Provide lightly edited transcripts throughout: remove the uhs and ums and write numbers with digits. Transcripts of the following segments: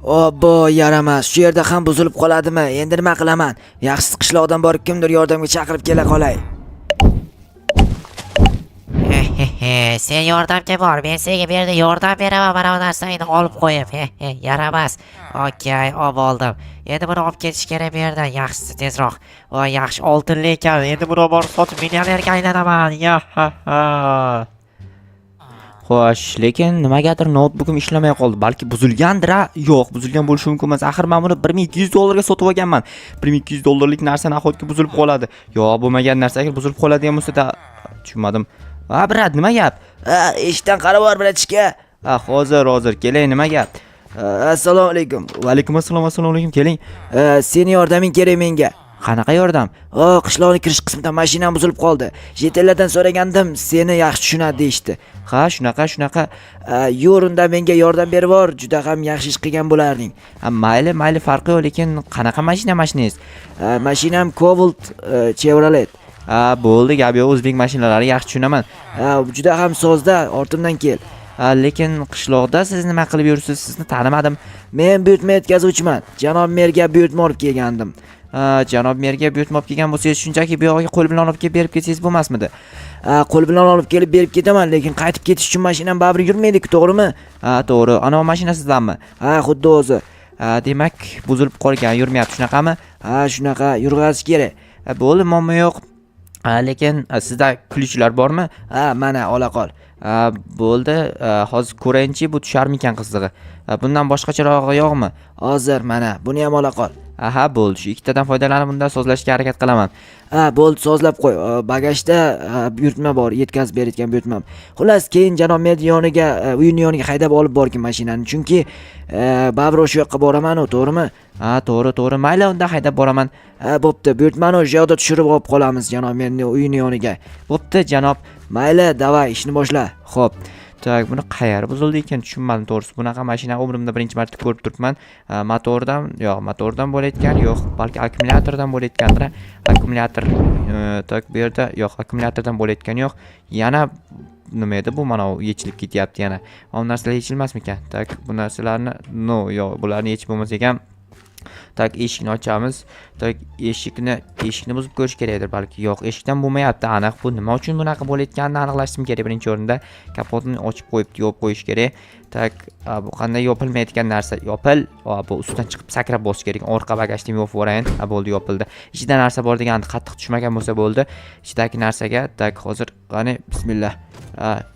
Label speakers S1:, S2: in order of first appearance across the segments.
S1: Obbo, yaramas. Shu yerda ham buzilib qoladimi? Endi nima qilaman? Yaxshisi qishloqdan borib kimdir yordamga chaqirib kela qolay.
S2: Sen yordamga bor, men senga bu yerda yordam beraman, mana bu narsani olib qo'yib. Yaramas. Okey, olib. Endi buni olib ketish kerak bu yerdan, yaxshisi tezroq. Voy, yaxshi oltinli ekan. Endi buni borib sotib millionerga aylanaman.
S3: Xo'sh, lekin nimagadir notebookim ishlamay qoldi. Balki buzilgandir-a? Yo'q, buzilgan bo'lishi mumkin emas. Axir men buni 1200 dollarga sotib olganman. 1200 dollarlik narsa nahotki buzilib qoladi. Yo'q, bo'lmagan narsa agar buzilib qoladigan bo'lsa-da, tushunmadim. Brat, nima gap?
S1: Eshikdan qarab bor, bratishka.
S3: Hozir, keling, nima gap?
S1: Assalomu alaykum.
S3: Va alaykum assalom, assalomu alaykum, keling.
S1: Seni yordaming kerak menga.
S3: Qanaqa yordam?
S1: Qishloqning kirish qismida mashinam buzilib qoldi. Jetellardan so'ragandim, seni yaxshi tushunadi deyshti.
S3: Ha, shunaqa.
S1: Yo'rinda menga yordam berib bor, juda ham yaxshi ish qilgan bo'larding.
S3: Mayli, farqi yo'q, lekin qanaqa mashinangiz?
S1: Mashinam Cobalt Chevrolet.
S3: Bo'ldi, gap yo'q, o'zbek mashinalari yaxshi tushunaman.
S1: Juda ham sozda, ortimdan kel.
S3: Lekin qishloqda siz nima qilib yursiz? Sizni tanimadim.
S1: Men buyurtma yetkazuvchiman. Janob merga buyurtma olib kelgandim.
S3: Janob merga buyurtma olib kelgan bo'lsangiz, shunchaki bu yoqqa qo'l bilan olib kelib berib ketsangiz bo'lmasmidi?
S1: Qo'l bilan olib kelib berib ketaman, lekin qaytib ketish uchun mashinam baribir yurmaydi-ku, to'g'rimi?
S3: To'g'ri. Ana mashina sizdanmi?
S1: Xuddi o'zi.
S3: Demak, buzilib qolgan, yurmayapti, shunaqami?
S1: Shunaqa, yurg'azish kerak.
S3: Bo'ldi, muammo yo'q. Lekin sizda ключlar bormi?
S1: Mana, ola qol.
S3: Bo'ldi, hozir ko'rayinchi, bu tusharmikan qizig'i. Bundan boshqacharog'i yo'qmi?
S1: Hozir mana, buni ham ola qol.
S3: Bo'ldi, shu ikkitadan foydalanib bundan sozlashga harakat qilaman.
S1: Bo'ldi, sozlab qo'y. Bagajda buyurtma bor, yetkazib berayotgan buyurtmam. Xullas, keyin janob mer yoniga, uyning yoniga haydab olib borgin mashinani, chunki baribir o'sha yoqqa boraman, to'g'rimi?
S3: To'g'ri. Mayli, unda haydab boraman.
S1: Bo'pti, buyurtmani o'sha yoqda tushirib olib qolamiz janob merning uyini yoniga.
S3: Bo'pti, janob.
S1: Mayli, davay, ishni boshla.
S3: Xo'p. Tak, buni qayerga buzildi ekan, tushunmadim to'g'risi. Bunaqa mashina umrimda birinchi marta ko'rib turibman. Motordan bo'layotgan, yo'q, balki akkumulyatordan bo'layotgandir. Akkumulyator tak bu yerda yo'q, akkumulyatordan bo'layotgan yo'q. Yana nima edi bu? Mana yechilib ketyapti yana. Bu narsalar yechilmasmikan? Tak, bu narsalarni yo'q, bularni yechib bo'lmas ekan. Tak, eshikni ochamiz. Tak, eshikni buzib ko'rish kerakdir balki. Yo'q, eshikdan bo'lmayapti aniq. Bu nima uchun bunaqa bo'layotganini aniqlashim kerak birinchi o'rinda. Kapotini ochib qo'yib yopib qo'yish kerak. Tak, bu qanday yopilmaydigan narsa? Yopil. Bu ustidan chiqib sakrab bosish kerak. Orqa bagajni yopib o'rayin. Bo'ldi, yopildi. Ichida narsa bor degan qattiq tushmagan bo'lsa bo'ldi. Ichidagi narsaga tak hozir qani bismillah.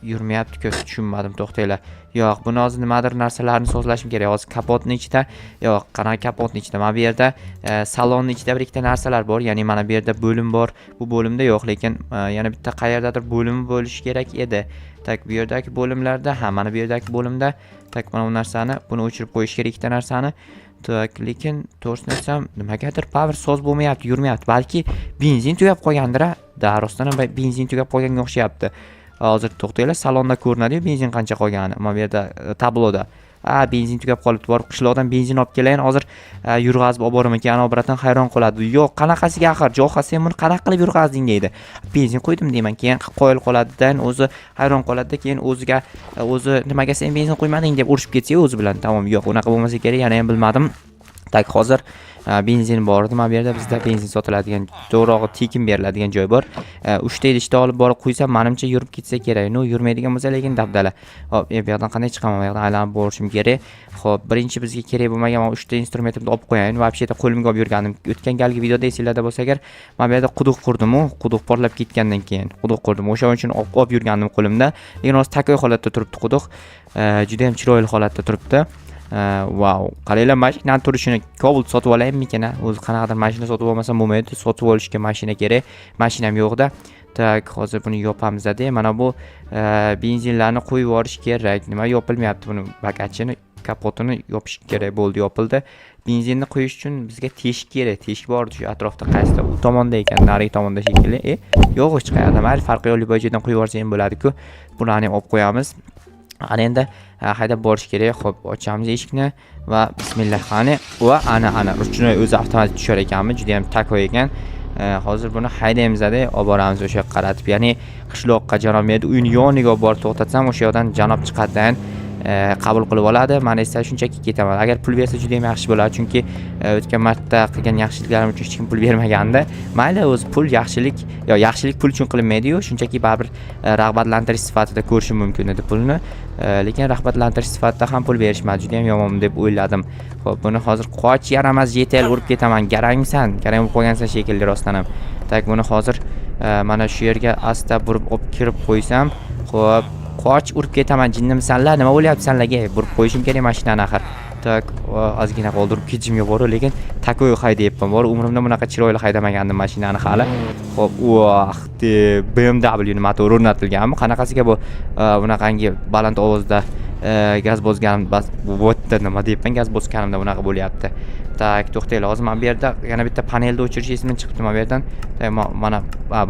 S3: Yurmayapti-ku, tushunmadim, to'xtanglar. Yo'q, buni hozir nimadir narsalarni sozlashim kerak. Hozir kapotning ichida, yo'q, qanaqa kapotning ichida? Mana bu yerda salonning ichida bir ikkita narsalar bor. Ya'ni mana bu yerda bo'lim bor. Bu bo'limda yo'q, lekin yana bitta qayerdadir bo'limi bo'lishi kerak edi. Tak, bu yerdagi bo'limlarda, mana bu yerdagi bo'limda tak mana bu narsani, buni o'chirib qo'yish kerak ikkita narsani. Tak, lekin to'g'risini aytsam, nimagadir power soz bo'lmayapti, yurmayapti. Balki benzin tugab qolgandir-a? Darostdan benzin tugab qolganga o'xshayapti. Hozir to'xtanglar, salonda ko'rinadi-yu benzin qancha qolgani. Mana bu yerda tabloda. Benzin tugab qolibdi. Borib qishloqdan benzin olib kelayin. Hozir yurg'azib olib boraman. Obratan hayron qoladi. Yo'q, qanaqasiga axir? Jo'xa, sen buni qanaqa qilib yurg'azding deydi. Benzin qo'ydim deyman. Keyin qo'yil qoladi-dan, o'zi hayron qoladi-da, keyin o'zi nimaga sen benzin qo'ymading deb urishib ketsa o'zi bilan. Tamom, yo'q, unaqa bo'lmasa kerak. Yana ham bilmadim. Tak, hozir benzin bor edi. Mana bu yerda bizda benzin sotiladigan, to'g'rirog'i tekin beriladigan joy bor. 3 ta idishda olib borib qo'ysam, menimcha yurib ketsa kerak. Yurmaydigan bo'lsa, lekin dabdala. Hop, bu yoqdan qanday chiqaman? Bu yoqdan aylanib borishim kerak. Xo'p, birinchi bizga kerak bo'lmagan 3 ta instrumentimni olib qo'yayin. Vobsheta qo'limga olib yurgandim. O'tgan galgi videoda esinglarda bo'lsa agar, mana bu yerda quduq qurdim-ku, quduq porlab ketgandan keyin quduq qurdim. O'sha uchun olib yurgandim qo'limda. Lekin hozir takoy holatda turibdi quduq. Juda ham chiroyli holatda turibdi. Wow, qaranglar, mashinani turishini Cobalt sotib olaymikan? O'zi qanaqadir mashina sotib olmasam bo'lmaydi. Sotib olishga mashina kerak. Mashinam yo'q-da. Tak, hozir buni yopamiz-da. Mana bu benzinlarni qo'yib yuborish kerak. Nima yopilmayapti buni? Bagajini, kapotini yopish kerak. Bo'ldi, yopildi. Benzinni qo'yish uchun bizga teshik kerak. Teshik bor shu atrofda, qaysi u tomonda ekan, narigi tomonda shekilli. Yo'q, hech qayerda. Mayli, farqi yo'q, joydan qo'yib yuborsa ham bo'ladi-ku. Bularni ham olib qo'yamiz. Ana endi haydab borish kerak. Xo'p, ochamiz eshikni va bismillah. Va ana ruchnoy o'zi avtomatik tushar ekanmi? Juda ham takoy ekan. Hozir buni haydaymiz-da, olib boramiz o'sha qaratib. Ya'ni qishloqqa janob meni uyini yoniga olib borib to'xtatsam, o'sha yoqdan janob chiqadidan qabul qilib oladi, men esa shunchaki ketaman. Agar pul bersa juda ham yaxshi bo'ladi, chunki o'tgan marta qilgan yaxshiliklarim uchun hech kim pul bermaganda. Mayli, o'zi pul yaxshilik pul uchun qilinmaydi-yu, shunchaki baribir rag'batlantirish sifatida ko'rishim mumkin edi pulni. Lekin rag'batlantirish sifatida ham pul berishmadi, juda ham yomon deb o'yladim. Xo'p, buni hozir qoch yaramas JTL urib ketaman. Garangmisan? Garang bo'lib qolgansan shekilli rostdan ham. Tak, buni hozir mana shu yerga asta burib olib kirib qo'ysam, xo'p, qoch urib ketaman. Jinnimisanlar? Nima bo'lyapsanlarga? Burib qo'yishim kerak mashinani axir. Tak, ozgina qoldirib ketishimga bor, lekin takoy haydayapman. Bor, umrimda bunaqa chiroyli haydamagandim mashinani hali. Xo'p, BMW ni motori o'rnatilganmi? Qanaqasiga bu bunaqangi baland ovozda gaz bosganim bas bo'tda nima deyapman, gaz bosganimda bunaqa bo'lyapti. Tak, to'xtaylik. Hozir men bu yerda yana bitta panelni o'chirish esimdan chiqibdi men bu yerdan.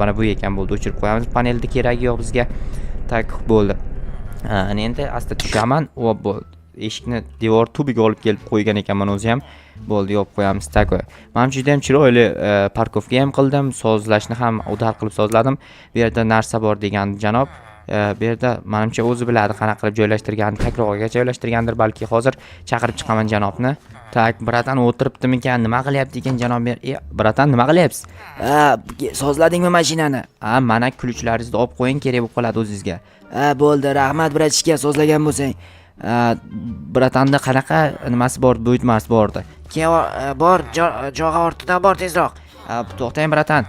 S3: Mana bu ekan bo'ldi, o'chirib qo'yamiz. Panelni keragi yo'q bizga. Tak, bo'ldi. Endi asta tushaman. Bo'ldi. Eshikni devor tubiga olib kelib qo'ygan ekanman o'zi ham. Bo'ldi, yopib qo'yamiz. Tak. Men juda ham chiroyli parkovka ham qildim, sozlashni ham udar qilib sozladim. Bu yerda narsa bor degan janob. Bu yerda menimcha o'zi biladi qanaqa qilib joylashtirganini, takrorgacha joylashtirgandir balki. Hozir chaqirib chiqaman janobni. Tak, bratan o'tiribdimikan, nima qilyapti ekan janob? Bratan, nima qilyapsiz?
S1: Sozladingmi mashinani?
S3: Mana kuluvchilaringizni olib qo'ying, kerak bo'lib qoladi o'zingizga.
S1: Bo'ldi, rahmat bratishka, sozlagan bo'lsang.
S3: Bratanda qanaqa nimasi bor, buyurtmasi bordi.
S2: Bor, jog'i ortidan bor tezroq.
S3: To'xtang bratan.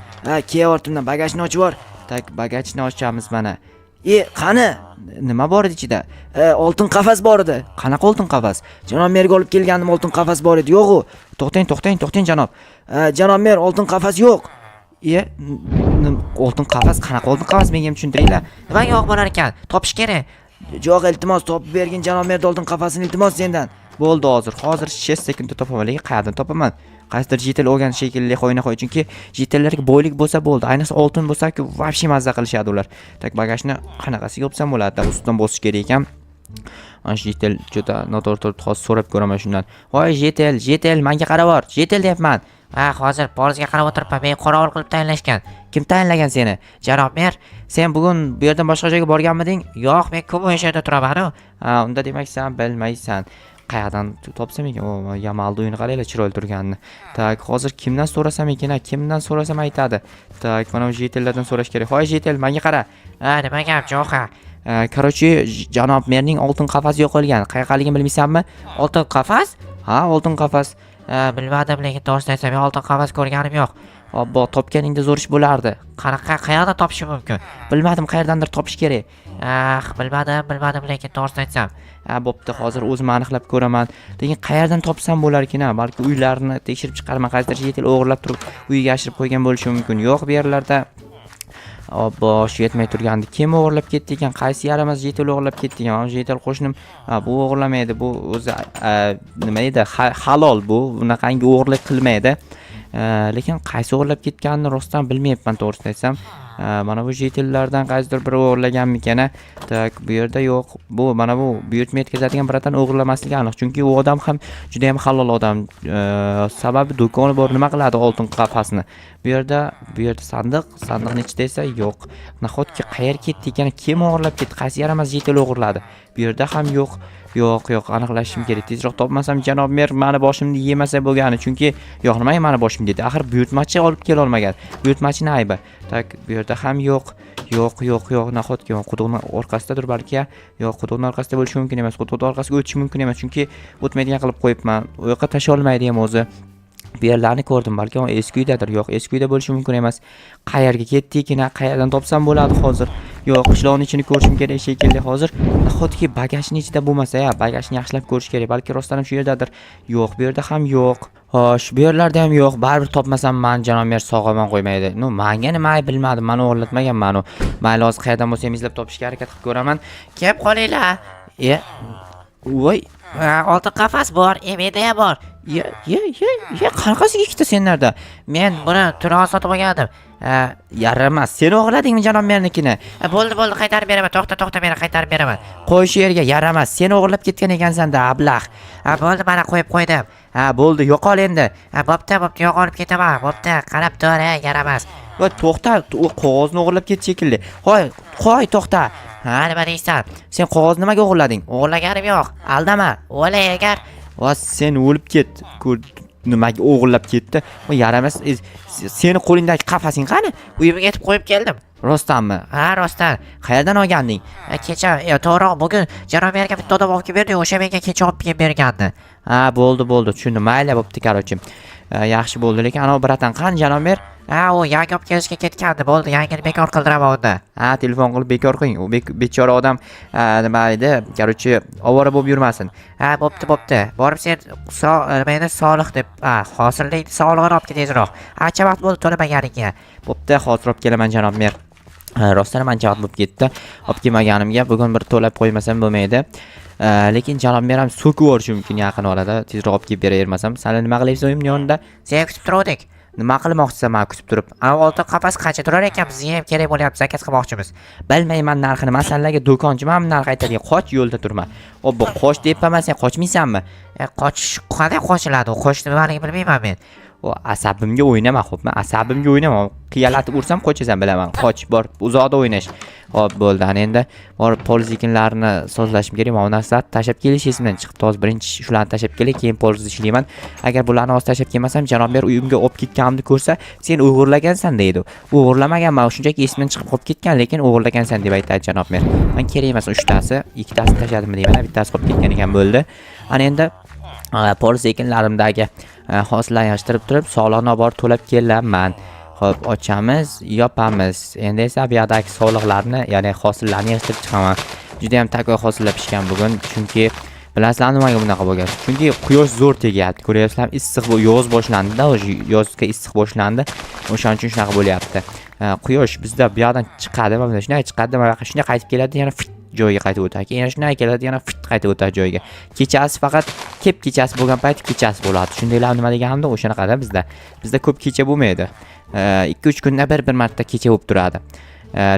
S1: Keyin ortimdan bagajni ochib bor.
S3: Tak, bagajni ochamiz mana.
S1: Qani?
S3: Nima bor edi ichida?
S1: Oltin qafas bor edi.
S3: Qanaqa oltin qafas?
S1: Janob merga olib kelgandim, oltin qafas bor edi. Yo'q-ku.
S3: To'xtang janob.
S1: Janob mer, oltin qafas yo'q.
S3: Oltin qafas, qanaqa oltin qafas menga ham tushuntiringlar.
S2: Nima yo'q bo'lar ekan? Topish kerak.
S1: Yo'q, iltimos topib bergin janob mer, oltin qafasini iltimos sendan.
S3: Bo'ldi, hozir 6 sekundda topaman, lekin qayerdan topaman? Qaysidir JTL olgan shekilli qo'yna qo'y, chunki JTLlarga boylik bo'lsa bo'ldi. Ayniqsa oltin bo'lsa-ku, vobshe mazza qilishadi ular. Tak, bagajni qanaqasiga yopsam bo'ladi? Ustidan bosish kerak ekan. Mana shu JTL juda noto'g'ri turibdi, hozir so'rab ko'raman shundan. Voy JTL, menga qarab bor. JTL deyapman.
S2: Hozir polizga qarab o'tiribman. Meni qorovul qilib tayinlashgan.
S3: Kim tayinlagan seni?
S2: Janob mer,
S3: Sen bugun bu yerdan boshqa joyga borganmiding?
S2: yo'q, men ko'p o'sha turaman-ku.
S3: Unda demak sen bilmaysan. Qayerdan topsam ekan? Yamalda o'yini qaraylar, chiroyli turganini. Tak, hozir kimdan so'rasam ekan? Kimdan so'rasam aytadi. Tak, mana shu JTLlardan so'rash kerak. Hoy JTL, menga qara.
S2: Nima gap, Jo'xa?
S3: Короче, janob merning oltin qafasi yo'qolgan. Qayerqaligini bilmaysanmi?
S2: Oltin qafas?
S3: Ha, oltin qafas.
S2: Bilmadim, lekin to'g'risini aytsam, men oltin qafas ko'rganim yo'q.
S3: Obbo, topganingda zo'r ish bo'lardi.
S2: Qayerdan topishim mumkin?
S3: Bilmadim, qayerdandir topish kerak.
S2: Bilmadim, lekin to'g'risini aytsam.
S3: Bo'pti, hozir o'zim aniqlab ko'raman. Lekin qayerdan topsam bo'lar ekan? Balki uylarni tekshirib chiqarman, qaysidir JTL o'g'irlab turib uyiga yashirib qo'ygan bo'lishi mumkin. Yo'q, bu yerlarda obbo, shu yetmay turgandi. Kim o'g'irlab ketdi ekan? Qaysi yaramas JTL o'g'irlab ketdi ekan? Mana JTL qo'shnim, bu o'g'irlamaydi. Bu o'zi nima edi? Halol bu. Bunaqangi o'g'irlik qilmaydi. Lekin qaysi o'g'irlab ketganini rostdan bilmayapman, to'g'risini aytsam. Mana bu JTLlardan qaysidir biri o'g'irlaganmikan? Tak, bu yerda yo'q. Bu mana bu buyurtma yetkazadigan biratan o'g'irlamasligi aniq, chunki u odam ham juda ham halol odam. Sababi do'koni bor, nima qiladi oltin qafasni? Bu yerda sandiqning ichida esa yo'q. Nahotki qayerga ketdi ekan? Kim o'g'irlab ketdi? Qaysi yaramas JTL o'g'irladi? Bu yerda ham yo'q. Yo'q, aniqlashim kerak. Tezroq topmasam janob mer meni boshimni yemasa bo'lgani, chunki yo'q, nimaga meni boshim dedi? Axir buyurtmachi olib kela olmagan. Buyurtmachining aybi. Tak, bu yerda ham yo'q. Nahotki quduqning orqasidadir balki. Yo'q, quduqning orqasida bo'lishi mumkin emas. Quduqning orqasiga o'tish mumkin emas, chunki o'tmaydigan qilib qo'yibman. U yoqqa tasha olmaydi ham o'zi. Bu yerlarni ko'rdim, balki eski uydadir. Yo'q, eski uyda bo'lishi mumkin emas. Qayerga ketdi-ekan? Qayerdan topsam bo'ladi hozir? Yo'q, qishloqning ichini ko'rishim kerak shekilli hozir. Nahotki bagajning ichida bo'lmasa, bagajni yaxshilab ko'rish kerak. Balki rostdan ham shu yerdadir. Yo'q, bu yerda ham yo'q. Xo'sh, bu yerlarda ham yo'q. Baribir topmasam men janob mer sog'aman qo'ymaydi. Menga nima bilmadim, meni o'g'irlatmaganman u. Mayli, hozir qayerdan bo'lsa ham izlab topishga harakat qilib ko'raman.
S2: Kelib qolinglar.
S3: Voy,
S2: Oltin qafas bor, menda ham bor.
S3: Qanaqasiga ikkita senlarda?
S2: Men buni turon sotib olgandim.
S3: Yaramas. Sen o'g'irladingmi janob mernikini?
S2: Bo'ldi, qaytarib beraman. To'xta, meni qaytarib beraman.
S3: Qo'y shu yerga, yaramas. Sen o'g'irlab ketgan ekansan-da, ablah.
S2: Bo'ldi, mana qo'yib qo'ydim.
S3: Ha, bo'ldi, yo'qol endi.
S2: Ha, bo'pti, yo'qolib ketaman. Bo'pti, qarab tur, yaramas.
S3: Voy, to'xta, u qog'ozni o'g'irlab ketdi shekilli. Qo'y, to'xta.
S2: Ha, nima deysan?
S3: Sen qog'ozni nimaga o'g'irlading?
S2: O'g'irlaganim yo'q. Aldama. O'g'irlay agar.
S3: Va sen o'lib ket. Nimaga o'g'irlab ketdi? Voy, yaramas. Seni qo'lingdagi qafasing qani?
S2: Uyimga yetib qo'yib keldim.
S3: Rostdanmi?
S2: Ha, rostdan.
S3: Qayerdan olganding?
S2: Kecha, to'g'ri, bugun janob merga bitta odam olib kelib berdi, o'sha menga kecha olib kelib bergandi.
S3: Ha, bo'ldi, tushundim. Mayli, bo'pti, qarochi. Yaxshi bo'ldi, lekin ana biratan qani janob mer?
S2: Ha, u yangi olib kelishga ketgandi, bo'ldi, yangini bekor qildiraman unda.
S3: Ha, telefon qilib bekor qiling. U bechora odam nima edi? Qarochi, ovora bo'lib yurmasin.
S2: Ha, bo'pti. Borib sen meni Solih deb, hosillik sog'lig'ini olib ket tezroq. Ancha vaqt bo'ldi to'lamaganiga.
S3: Bo'pti, hozir olib kelaman janob mer. Rostdan ancha vaqt bo'lib ketdi. Olib kelmaganimga bugun bir to'lab qo'ymasam bo'lmaydi. Lekin janob mer ham so'kib yuborishi mumkin yaqin orada. Tezroq olib kelib beravermasam. Sal nima qilyapsan uyimning yonida?
S2: Sen kutib turuvdik.
S3: Nima qilmoqchisan men kutib turib?
S2: Ana oltin qapas qancha turar ekan, bizga ham kerak bo'lyapti, zakaz qilmoqchimiz.
S3: Bilmayman narxini. Masallaga do'konchiman, narx aytadigan. Qoch, yo'lda turma. Obbo, qoch deyapman, sen qochmaysanmi?
S2: Qochish qanday qochiladi? U qochishni nimaligini bilmayman men.
S3: O asabimga o'ynama, xo'pmi? Asabimga o'ynama. Qiyalatib ursam qochasan, bilaman. Qoch, bor, uzoqda o'ynash. Hop, bo'ldi. Ana endi bor poliz ekinlarni sozlashim kerak. Mana narsalarni tashab kelish esimdan chiqibdi. Hozir birinchi shularni tashab kelay, keyin poliz ishlayman. Agar bularni hozir tashab kelmasam, janob mer uyimga olib ketganimni ko'rsa, sen o'g'irlagansan deydi. O'g'irlamaganman, shunchaki esimdan chiqib qolib ketgan, lekin o'g'irlagansan deb aytadi janob mer. Men kerak emas 3 tasi, 2 tasini tashadimmi deyman, bittasi qolib ketgan ekan bo'ldi. Ana endi poliz ekinlarimdagi hosillarni yig'ishtirib turib, soliqni olib borib to'lab kelaman. Xo'p, ochamiz, yopamiz. Endi esa bu yoqdagi soliqlarni, ya'ni hosillarni yig'ishtirib chiqaman. Juda ham takoy hosillar pishgan bugun, chunki bilasizlarmi nimaga bunaqa bo'lgan? Chunki quyosh zo'r tegyapti. Ko'ryapsizlarmi? Issiq bu yoz boshlandi-da, yozga issiq boshlandi. O'shaning uchun shunaqa bo'lyapti. Quyosh bizda bu yoqdan chiqadi, mana shunday chiqadi, mana shunday qaytib keladi, yana joyiga qaytib o'tadi. Keyin shunday keladi, yana qaytib o'tadi joyiga. Kechasi faqat kechasi bo'lgan payt kechasi bo'ladi. Shundaylar nima deganimda o'shanaqada bizda. Bizda ko'p kecha bo'lmaydi. 2-3 kunda bir marta kecha bo'lib turadi.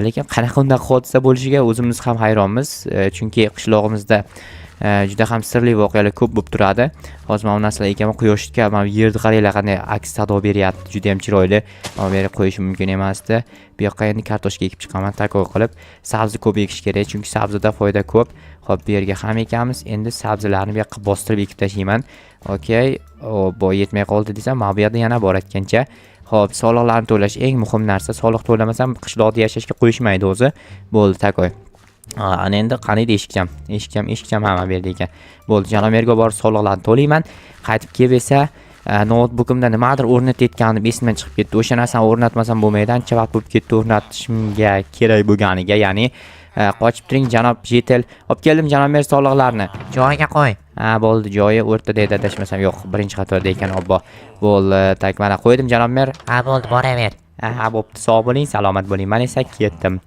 S3: Lekin qanaqa unday hodisa bo'lishiga o'zimiz ham hayronmiz. Chunki qishlog'imizda juda ham sirli voqealar ko'p bo'lib turadi. Hozir mana bu narsalar ekan, quyoshga mana yerni qaranglar qanday aks sado beryapti. Juda ham chiroyli. Mana bu yerga qo'yishim mumkin emasdi. Bu yoqqa endi kartoshka ekib chiqaman, takoy qilib. Sabzi ko'p ekish kerak, chunki sabzida foyda ko'p. Xo'p, bu yerga ham ekamiz. Endi sabzilarni bu yoqqa bostirib ekib tashlayman. Okey. Bu yetmay qoldi desam, mana bu yerda yana bor aytgancha. Xo'p, soliqlarni to'lash eng muhim narsa. Soliq to'lamasam qishloqda yashashga qo'yishmaydi o'zi. Bo'ldi, takoy. Ana endi qanday eshikcham hamma berdi ekan. Bo'ldi, janob merga borib soliqlarni to'layman. Qaytib kelib esa notebookimda nimadir o'rnatayotganim esimdan chiqib ketdi. O'sha narsani o'rnatmasam bo'lmaydi. Ancha vaqt bo'lib ketdi o'rnatishimga kerak bo'lganiga, ya'ni qochib turing janob Jetel. Olib keldim janob mer soliqlarni.
S2: Joyiga qo'y.
S3: Ha, bo'ldi, joyi o'rtada edi, adashmasam. Yo'q, birinchi qatorda ekan, obbo. Bo'ldi, tak mana qo'ydim janob mer.
S2: Ha, bo'ldi, boraver.
S3: Ha, bo'pti, sog' bo'ling, salomat bo'ling. Men esa ketdim.